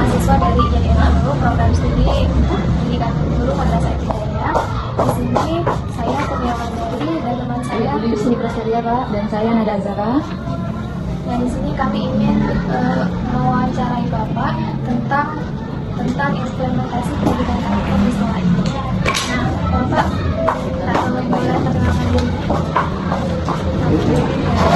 mahasiswa dari JDM dulu, program studi pendidikan guru Madrasah Ibtidaiyah. Di sini saya Kurniawan Dari dan teman saya Sini Prasetya Pak, dan saya Nada Azara. Nah, di sini kami ingin mewawancarai Bapak tentang implementasi pendidikan karakter di sekolah ini. Nah, Bapak boleh perkenalkan diri.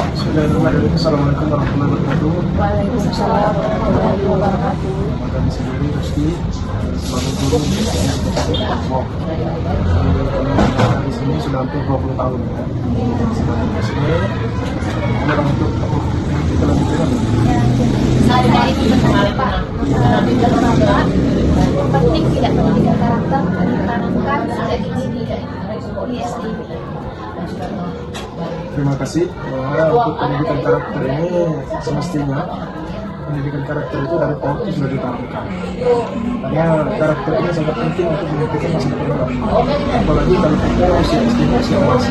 Bismillahirrahmanirrahim. Assalamualaikum warahmatullahi wabarakatuh. Waalaikumsalam warahmatullahi wabarakatuh. Kami sendiri Rusdi sebagai guru di Lombok. Di sini sudah hampir 20 tahun. Di sini orang untuk kita lanjutkan. Saya ingin bertanya Pak, Bapak penting tidak pendidikan karakter ditanamkan sejak dini di SD? Terima kasih. Untuk pendidikan karakter ini semestinya pendidikan karakter itu dari tahun itu sudah ditanamkan. Karena karakter ini sangat penting untuk menentukan masa depan. Apalagi kalau kita usia SD, usia emas.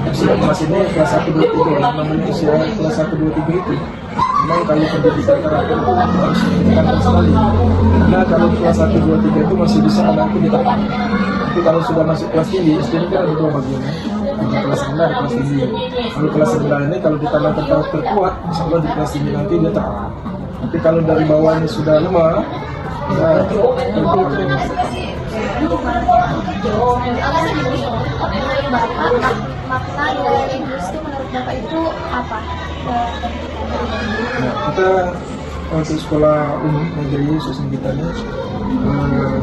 Usia emas ini kelas 1, 2, 3. Namanya usia kelas 1, 2, 3 itu. Memang kalau pendidikan karakter itu harus ditingkatkan sekali. Karena kalau kelas 1, 2, 3 itu masih bisa anak itu ditekan. Tapi kalau sudah masuk kelas tinggi, SD ini kan ada dua bagian. Kelas rendah, kelas tinggi. Kalau kelas rendah ini kalau ditanamkan karakter kuat, insya Allah di kelas tinggi nanti dia terarah. Tapi kalau dari bawah ini sudah lemah, ya makna dari industri menurut Bapak itu apa? Nah, kita untuk sekolah umum negeri khususnya kita ini,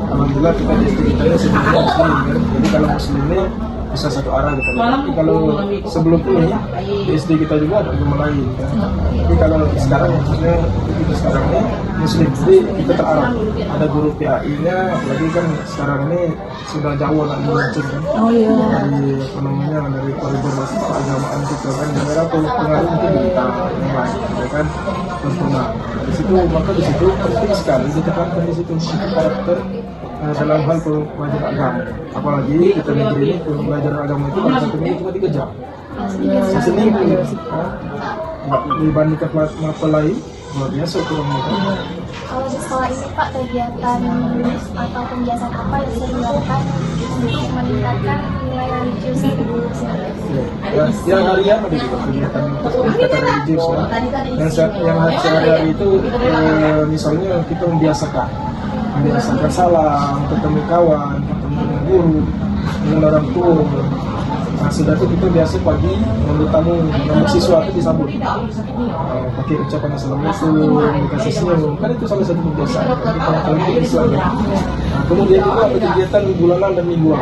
alhamdulillah kita di SD kita ini sebenarnya muslim kan. Jadi kalau muslim ini bisa satu arah gitu. Tapi kalau sebelum ini di SD kita juga ada agama lain kan. Tapi kalau sekarang maksudnya kita sekarang ini muslim, jadi kita terarah. Ada guru PAI-nya, apalagi kan sekarang ini sudah jauh lah muncul kan. Oh iya. Dari apa namanya, dari koridor keagamaan kita kan, yang merah pengaruh mungkin kita yang baik, ya kan. Tentunya di situ, maka di situ penting sekali ditekankan di situ karakter dalam hal pelajaran agama. Apalagi kita negeri ini pelajaran agama itu pada satu minggu cuma 3 jam. Seminggu dibandingkan mata lain luar biasa kurang lebih. Kalau di sekolah ini Pak, kegiatan atau kebiasaan apa yang bisa dilakukan untuk meningkatkan nilai religius di guru sendiri? Ya harian ada juga kegiatan religius ya. Yang sehari-hari itu misalnya kita membiasakan salam, ketemu kawan, ketemu guru, dengan orang tua. Nah, sudah itu kita biasa pagi menyambut tamu, menyambut siswa itu disambut pakai ucapan assalamualaikum, dikasih senyum, kan itu salah satu kebiasaan kalau itu Islam ya. Nah, kemudian juga ada kegiatan bulanan dan mingguan.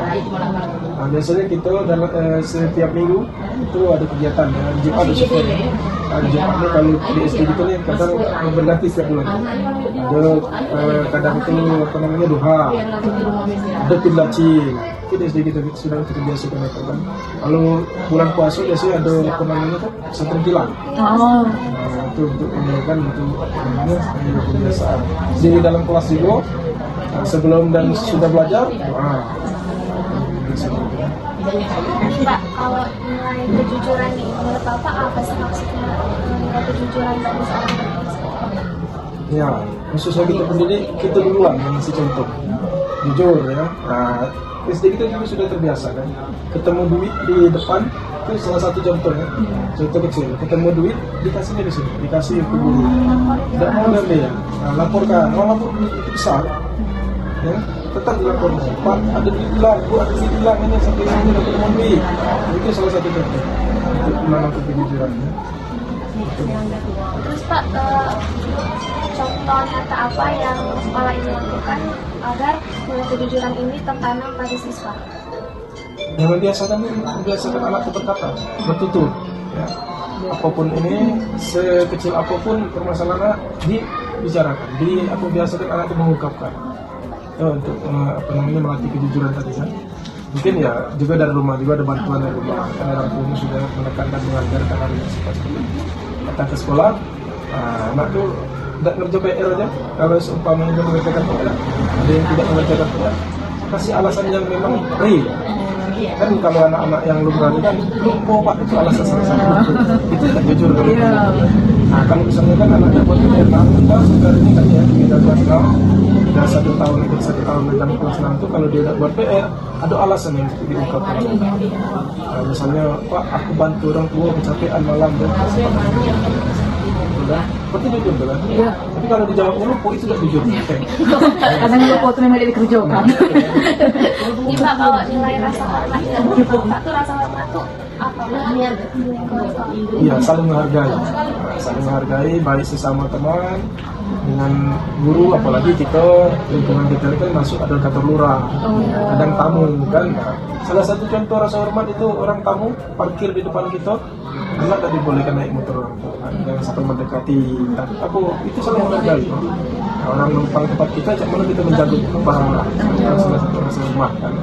Nah, biasanya kita dalam setiap minggu itu ada kegiatan ya, Jumat ada syukur. Jumat ini kalau di SD gitu nih kadang berganti setiap bulan. Ada kadang itu apa namanya duha, ada pilacin. Di SD kita sudah terbiasa kan. Kalau bulan puasa biasanya ada apa namanya tuh santri kilat. Oh. Itu untuk menunjukkan untuk namanya kebiasaan. Jadi dalam kelas juga sebelum dan sudah belajar doa. Pak, kalau nilai kejujuran nih, menurut Bapak apa sih maksudnya nilai kejujuran bagi seorang pendidik? Ya, khususnya kita pendidik, kita duluan yang ngasih contoh. Jujur ya. Nah, SD kita juga sudah terbiasa kan. Ketemu duit di depan itu salah satu contohnya. Contoh kecil, ketemu duit dikasihnya di sini, dikasih ke guru. Tidak mau ngambil ya. Nah, laporkan. Kalau lapor duit itu besar, ya tetap dilaporkan. Pak, ada duit hilang, Bu, ada duit hilang ini sampai ini dapat duit. Itu salah satu contoh untuk menanamkan kejujuran. Ya. Terus Pak, contoh nyata apa yang sekolah ini lakukan agar nilai kejujuran ini tertanam pada siswa? Yang membiasakan anak itu berkata, bertutur. Ya. Apapun ini, sekecil apapun permasalahannya dibicarakan. Aku biasakan anak itu mengungkapkan. Ya, untuk apa namanya melatih kejujuran tadi kan. Mungkin ya juga dari rumah juga ada bantuan dari rumah. Karena orang tua sudah menekankan mengajarkan hal-hal seperti itu. Datang ke sekolah, anak tuh tidak ngerja PR aja. Kalau seumpamanya dia mengerjakan PR, ada yang tidak mengerjakan PR, kasih alasan yang memang real. Kan kalau anak-anak yang lumrah kan lupa Pak, itu alasan salah satu itu tidak jujur kan. Nah kalau misalnya kan anaknya buat PR, kita sekarang ini kan ya kita kelas 6 Nah, 1 tahun itu 1 tahun dalam kelas 6 itu kalau dia tidak buat PR, ada alasan yang diungkapkan. Nah, misalnya, Pak, aku bantu orang tua kecapean malam dan udah, seperti jujur kan? Iya. Tapi kalau dijawabnya lupa itu tidak jujur. Karena lupa tuh memang dikerjakan. Ini Pak, kalau nilai rasa hormat dari Bapak tuh rasa hormat tuh apa? Iya, saling menghargai. Nah, saling menghargai baik sesama teman dengan guru, apalagi kita lingkungan kita ini kan masuk ada kantor lurah, kadang tamu kan. Nah, salah satu contoh rasa hormat itu orang tamu parkir di depan kita, anak tidak dibolehkan naik motor orang tua, kan? Jangan sampai mendekati. Tapi aku itu saling menghargai. Nah, orang numpang tempat kita, cak mana kita menjaga barang orang. Salah satu rasa hormat kan.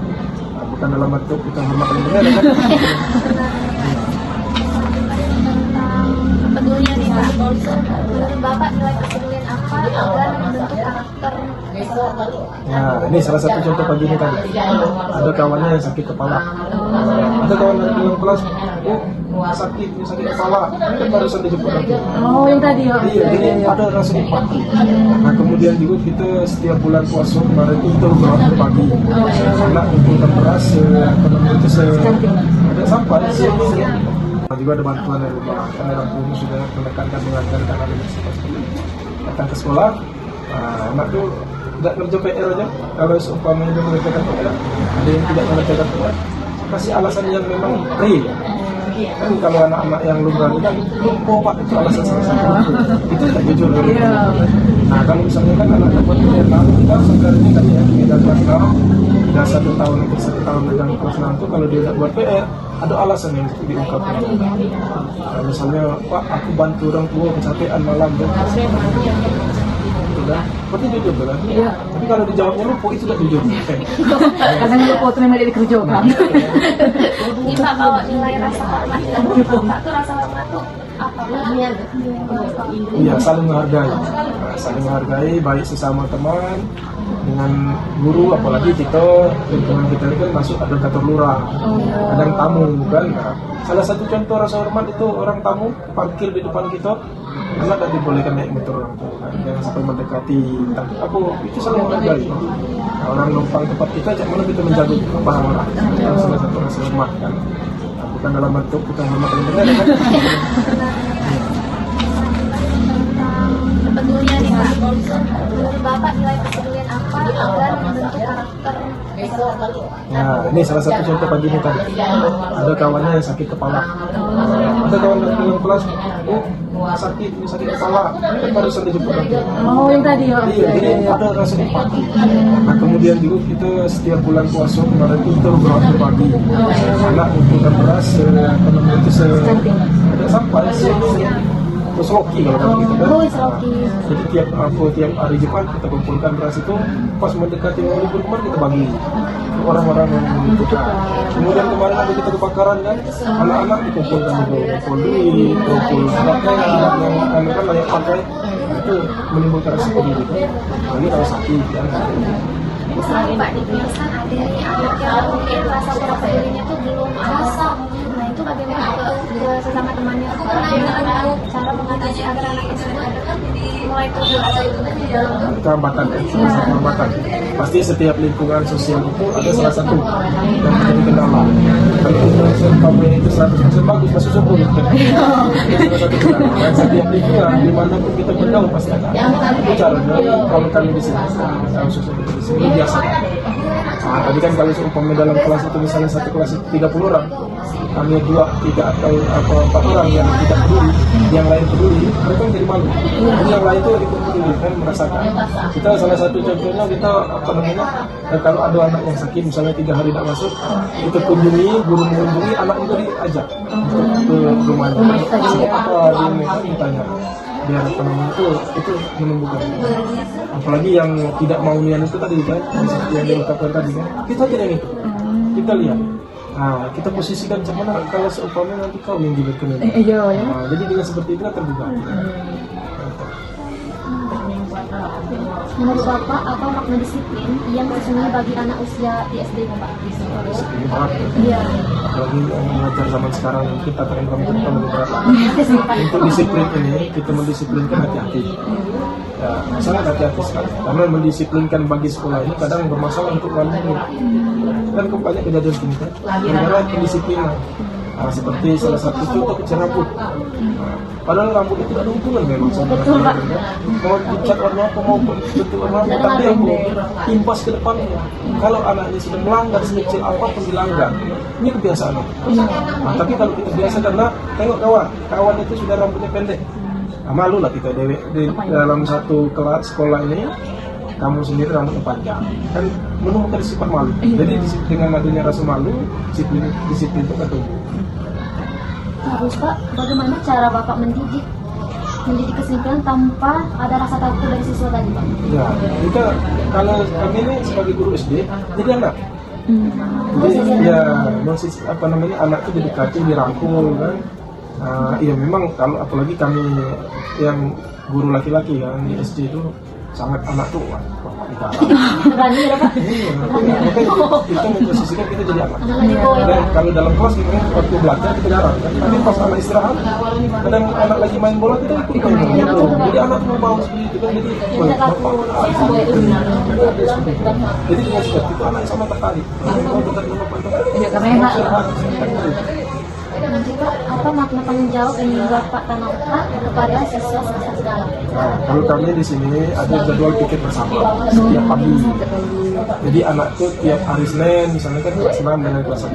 Nah, bukan dalam bentuk kita hormat yang benar kan. Kepedulian nih Pak, menurut Bapak nilai kepedulian apa agar membentuk karakter seseorang? Nah, ini salah satu contoh pagi ini tadi. Ada kawannya yang sakit kepala. Ada kawan dari dalam kelas, sakit kepala. Kan barusan dijemput lagi. Oh, yang tadi ya. Iya, jadi ada rasa empati. Nah, kemudian juga kita setiap bulan puasa kemarin itu berat berbagi. Anak kumpulkan beras, ekonomi itu ada sampai juga ada bantuan dari rumah, karena orang tua sudah menekankan mengajarkan anak datang ke sekolah. Nah, anak tuh tidak kerja PR aja. Kalau seumpamanya dia mengerjakan PR, ada yang tidak mengerjakan PR, kasih alasan yang memang real. Kan kalau anak-anak yang lumrah kan lupa Pak, itu alasan salah satu itu tidak jujur kan. Nah, kalau misalnya kan anak dapat PR, kita sekarang ini kan ya kita kelas 6, sudah 1 tahun itu 1 tahun dalam kelas 6 itu kalau dia tidak buat PR, ada alasan yang diungkapkan. Nah, misalnya, Pak, aku bantu orang tua kecapean malam dan udah, seperti jujur kan? Iya. Tapi kalau dijawabnya lupa itu tidak jujur. Karena lupa tuh memang dikerjakan. Ini Pak, kalau nilai rasa hormat dari Bapak tuh rasa hormat tuh apa? Iya, saling menghargai. Nah, saling menghargai baik sesama teman dengan guru, apalagi kita lingkungan kita ini kan masuk ada kantor lurah, kadang tamu kan. Nah, salah satu contoh rasa hormat itu orang tamu parkir di depan kita, anak tidak dibolehkan naik motor orang tua, kan? Jangan sampai mendekati. Tapi aku itu saling menghargai. Nah, orang numpang tempat kita, cak mana kita menjaga barang orang. Salah satu rasa hormat kan. Nah, bukan dalam bentuk kita hormat yang benar kan. Kepedulian nih Pak, menurut Bapak nilai kepedulian apa agar membentuk karakter seseorang? Nah, ini salah satu contoh pagi ini tadi. Ada kawannya yang sakit kepala. Ada kawan dari dalam kelas, sakit kepala. Kan barusan dijemput lagi. Oh, yang tadi ya. Iya, jadi ada rasa empati. Nah, kemudian juga kita setiap bulan puasa kemarin itu berat berbagi. Anak kumpulkan beras, ekonomi itu ada sampai Seloki kalau kami gitu kan. Jadi tiap hari Jumat kita kumpulkan beras itu, pas mendekati mau libur kemarin kita bagi ke orang-orang yang membutuhkan. Kemudian kemarin ada kita kebakaran kan, anak-anak dikumpulkan juga, kumpul duit, kumpul pakaian yang kan layak pakai, itu menimbulkan rasa peduli gitu. Nah, ini kalau sakit kan. Misalnya Pak di kelas kan ada nih anak yang mungkin rasa kepeduliannya tuh belum ada. Nah itu bagaimana ke sesama temannya tuh bagaimana cara mengatasi agar anak tersebut mulai tumbuh rasa itu di dalam tuh? Itu hambatan kan, salah satu hambatan. Pasti setiap lingkungan sosial itu ada salah satu yang menjadi kendala. Kalau umpamanya itu 100% bagus, masih syukur gitu. Salah satu kendala. Dan setiap lingkungan dimanapun kita bergaul pasti ada. Itu caranya kalau kami di sini, kalau sosial di sini biasa. Nah, tadi kan kalau seumpamanya dalam kelas itu misalnya satu kelas itu 30 orang, kami 2, 3 atau 4 orang yang tidak peduli, yang lain peduli, mereka menjadi malu. Jadi yang lain itu ikut peduli kan merasakan. Kita salah satu contohnya kita kalau ada anak yang sakit misalnya 3 hari tidak masuk, kita kunjungi, guru mengunjungi, anak itu diajak ke rumahnya. Apa dia tanya? Biar itu menumbuhkan. Apalagi yang tidak mau nian itu tadi kan, yang diungkapkan tadi kan, kita tidak itu, kita lihat. Nah, kita posisikan mana kalau seumpamanya nanti kau yang diberikan ini. Iya, ya. Nah, jadi dengan seperti itu terbuka. Menurut Bapak, apa makna disiplin yang sesungguhnya bagi anak usia di SD Bapak? Ini berat. Iya. Apalagi yang mengajar zaman sekarang kita tren rambut kita lebih berat. Untuk disiplin ini kita mendisiplinkan hati-hati. Ya, sangat hati-hati sekali. Karena mendisiplinkan bagi sekolah ini kadang bermasalah untuk wali murid. Kan banyak kejadian gini kan. Gara-gara pendisiplinan. Nah, seperti salah satu contoh kecil rambut. Nah, padahal rambut itu tidak ada hubungan memang sama Betul, Pak. mau dicat warna apa mau bentuk warna apa, tapi yang impas ke depannya. Kalau anaknya sudah melanggar sekecil apapun dilanggar, ini kebiasaan. Nah, tapi kalau kita biasa karena tengok kawan itu sudah rambutnya pendek. Nah, malu lah kita di dalam satu kelas sekolah ini. Kamu sendiri rambutnya panjang, kan menumbuhkan sifat malu. Jadi dengan adanya rasa malu, disiplin itu ketumbuh. Terus Pak, bagaimana cara Bapak mendidik kesimpulan tanpa ada rasa takut dari siswa tadi Pak? Ya, kita kalau kami ini sebagai guru SD, jadi anak. Jadi ya, apa namanya, anak itu didekati, dirangkul kan. Iya memang kalau apalagi kami yang guru laki-laki kan di SD itu sangat anak tuh Berani ya Pak? Iya, makanya kita memposisikan kita jadi anak. Ya. Dan kalau dalam kelas kita waktu belajar kita jarang kan. Tapi pas anak istirahat, kadang anak lagi main bola kita ikut main bola gitu. Jadi anak mau bawa sendiri itu kan jadi jadi dengan sikap itu anak sama tertarik. Mau dekat sama bapak. Ya karena enak. Nanti Pak, apa makna tanggung jawab yang Bapak tanamkan kepada siswa sekolah? Nah, kalau kami di sini ada jadwal pikir bersama setiap pagi. Jadi anak itu tiap hari Senin, misalnya kan kelas 6 dengan kelas 1.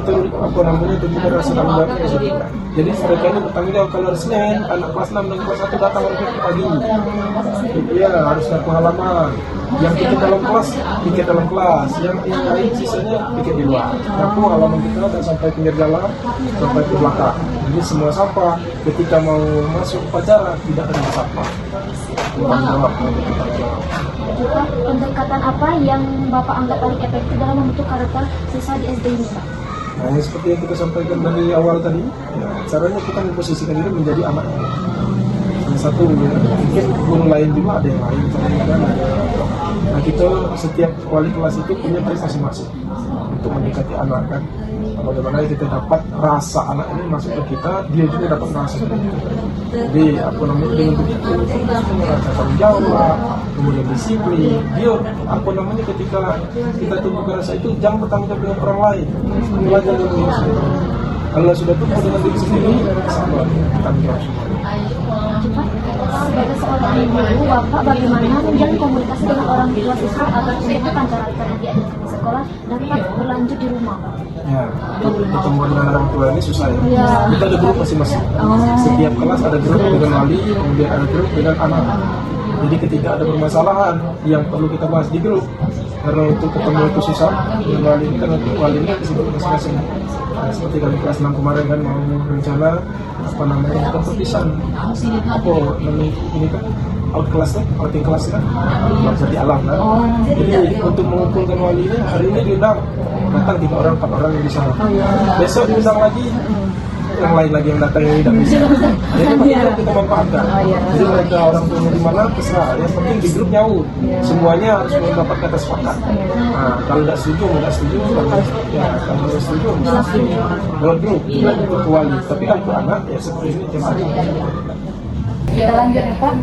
Itu apa namanya itu kita rasa tanggung jawabnya sudah. Jadi mereka ini bertanggung jawab kalau hari Senin anak kelas 6 dan kelas 1 datang ke pagi. Iya harus ada pengalaman. Yang pikir dalam kelas, yang lain sisanya pikir di luar. Nah, pengalaman kita dan sampai pinggir jalan, sampai ke belakang. Jadi semua sapa. Ketika mau masuk upacara tidak ada sapa. Pak, pendekatan apa yang Bapak anggap paling efektif dalam membentuk karakter siswa di SD ini Pak? Nah, yang seperti yang kita sampaikan dari awal tadi, ya, caranya kita memposisikan diri menjadi anak. Salah satu, ya, mungkin guru lain juga ada yang lain. Nah, kita setiap wali kelas itu punya trik masing-masing untuk mendekati anak kan. Bagaimana kita dapat rasa anak ini masuk ke kita, dia juga dapat rasa ke kita. Jadi apa namanya dengan begitu, rasa tanggung jawab, kemudian disiplin. Dia apa namanya ketika kita tumbuhkan rasa itu jangan bertanggung jawab dengan orang lain. Belajar dengan diri sendiri. Kalau sudah tumbuh dengan diri sendiri, sama tanggung jawab semua. Cuma sebagai seorang ibu, Bapak bagaimana menjalin komunikasi dengan orang tua siswa agar pembentukan karakter yang diajarkan di sekolah dapat berlanjut di rumah? Ya, ketemu dengan orang tua ini susah ya. Ya. Kita ada grup masing-masing. Setiap kelas ada grup dengan wali, kemudian ada grup dengan anak. Jadi ketika ada permasalahan yang perlu kita bahas di grup, karena untuk ketemu itu susah, dengan wali ini kan wali ini kesibukan masing-masing. Nah, seperti kali kelas 6 kemarin kan mau rencana apa namanya kompetisi apa namanya ini kan outing kelas kan belajar di alam kan. Jadi untuk mengumpulkan wali ini hari ini diundang datang 3 orang 4 orang yang bisa. Besok diundang lagi yang lain lagi yang datang yang tidak bisa. Jadi kita manfaatkan. Jadi mereka orang tuanya di mana terserah. Yang penting di grup nyaut. Semuanya harus mendapat kata sepakat. Nah, kalau tidak setuju, kalau setuju, lewat grup, untuk ke wali. Tapi kalau ke anak ya seperti ini tiap hari. Kita lanjut ya Pak.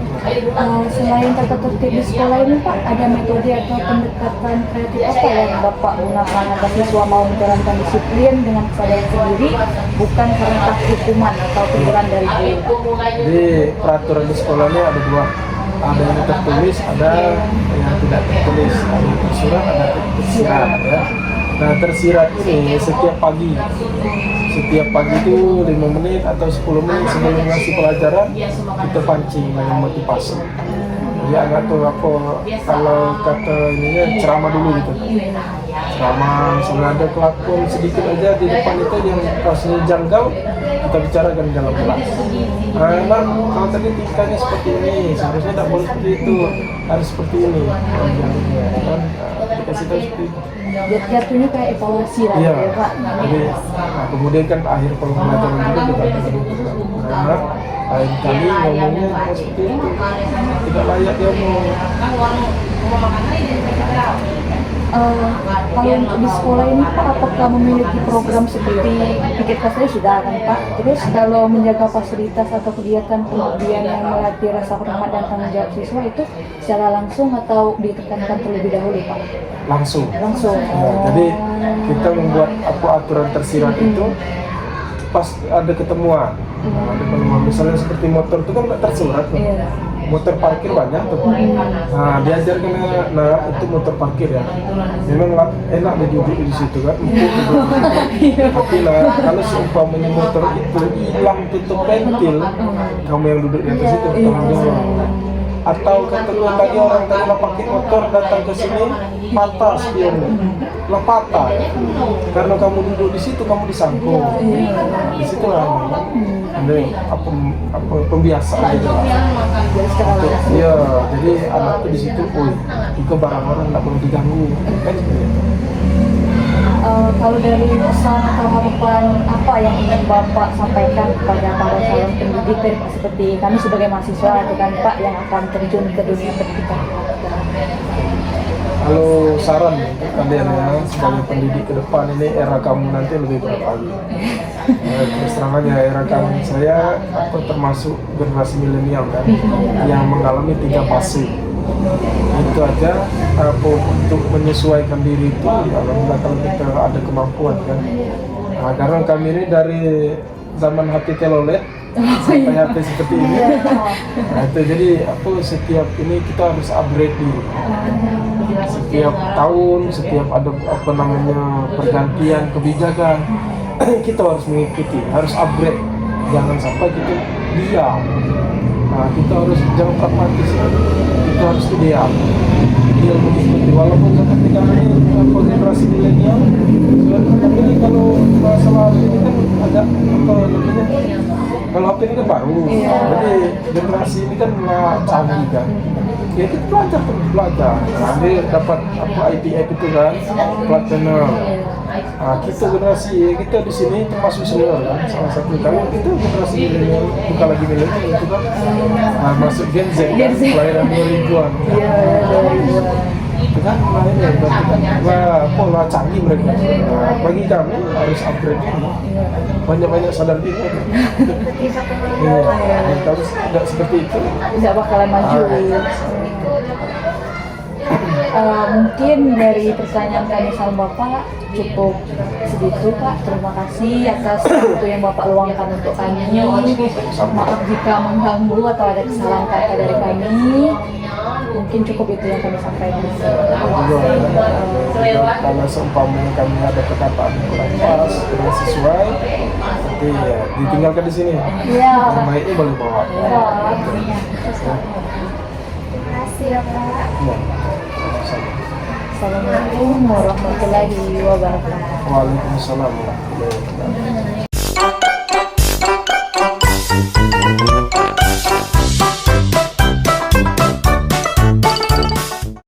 Selain tata tertib di sekolah ini Pak, ada metode atau pendekatan kreatif apa yang Bapak gunakan agar siswa mau menjalankan disiplin dengan kesadaran sendiri, bukan karena hukuman atau teguran dari guru? Jadi peraturan di sekolah ini ada 2, ada yang tertulis, ada yang tidak tertulis, ada yang tersurat, ada yang tersirat ya. Nah tersirat ini setiap pagi itu 5 menit atau 10 menit sebelum ngasih pelajaran kita pancing dengan motivasi. Jadi anak tuh apa kalau kata ininya ceramah dulu gitu. Ceramah misalnya ada kelakuan sedikit aja di depan itu yang rasanya janggal, kita bicarakan dalam kelas. Nah, kalau tadi tingkahnya seperti ini, seharusnya tak boleh seperti itu, harus seperti ini. Kan dikasih tahu seperti itu. Jatuhnya kayak evaluasi lah Iya, ya Pak. jadi kemudian kan akhir pembelajaran juga kita karena lain kali ngomongnya seperti itu tidak layak dia mau. Kalau untuk di sekolah ini Pak, apakah memiliki program seperti tiket kelasnya sudah kan Pak? Terus kalau menjaga fasilitas atau kegiatan kemudian yang melatih rasa hormat dan tanggung jawab siswa itu secara langsung atau ditekankan terlebih dahulu Pak? Langsung. Langsung. Nah, jadi kita membuat aturan tersirat itu pas ada ketemuan. Nah, ada ketemuan. Misalnya seperti motor itu kan nggak tersurat tuh. Iya. Motor parkir banyak tuh. Nah, diajarkan itu motor parkir ya. Memang enak dia duduk di situ kan. Tapi lah kalau seumpamanya motor itu hilang tutup ventil, kamu yang duduk di atas itu tanggung jawab. Atau ketemu tadi orang tadi lah pakai motor datang ke sini patah spionnya, lah patah karena kamu duduk di situ kamu disangkut di situ lah ada apa pembiasaan gitu. Iya, jadi anak itu di situ, itu barang orang nggak boleh diganggu kan seperti itu. Kalau dari pesan atau harapan apa yang ingin Bapak sampaikan kepada para calon pendidik seperti kami sebagai mahasiswa itu kan Pak yang akan terjun ke dunia pendidikan? Kalau saran untuk kalian ya sebagai pendidik ke depan ini era kamu nanti lebih berat lagi. Terus terang aja era kamu saya termasuk generasi milenial kan yang mengalami 3 fase. Itu aja untuk menyesuaikan diri itu alhamdulillah kalau kita ada kemampuan kan. Nah, karena kami ini dari zaman HP telolet sampai HP seperti ini. Nah, itu jadi setiap ini kita harus upgrade diri. Setiap tahun, setiap ada pergantian kebijakan kita harus mengikuti, harus upgrade. Jangan sampai kita diam. Nah, kita harus jangan pragmatis, kita harus ideal mengikuti. Walaupun seperti kami generasi milenial, tapi kalau masalah ini kan agak kalau HP ini kan baru, jadi generasi ini kan canggih kan. Ya kita belajar. Nah, ini dapat IPF itu kan, plat channel. Nah, kita generasi kita di sini termasuk senior kan, salah satu kan itu generasi milenial, bukan lagi milenial itu kan, masuk Gen Z kan, kelahiran 2000-an. Iya, 2000-an. Itu kan lahirnya berarti kan pola canggih mereka. Nah, bagi kami harus upgrade ini, banyak sadar diri. Iya, harus tidak seperti itu. Tidak bakalan maju. Mungkin dari pertanyaan kami sama Bapak cukup segitu Pak. Terima kasih atas waktu yang Bapak luangkan untuk kami. Maaf jika mengganggu atau ada kesalahan kata dari kami. Mungkin cukup itu yang kami sampaikan. Kalau seumpamanya kami ada perkataan kurang pas, kurang sesuai, nanti ya ditinggalkan di sini. Iya. Yang baiknya boleh bawa. Terima kasih ya Pak. Ya. Assalamualaikum warahmatullahi wabarakatuh. Waalaikumsalam warahmatullahi wabarakatuh.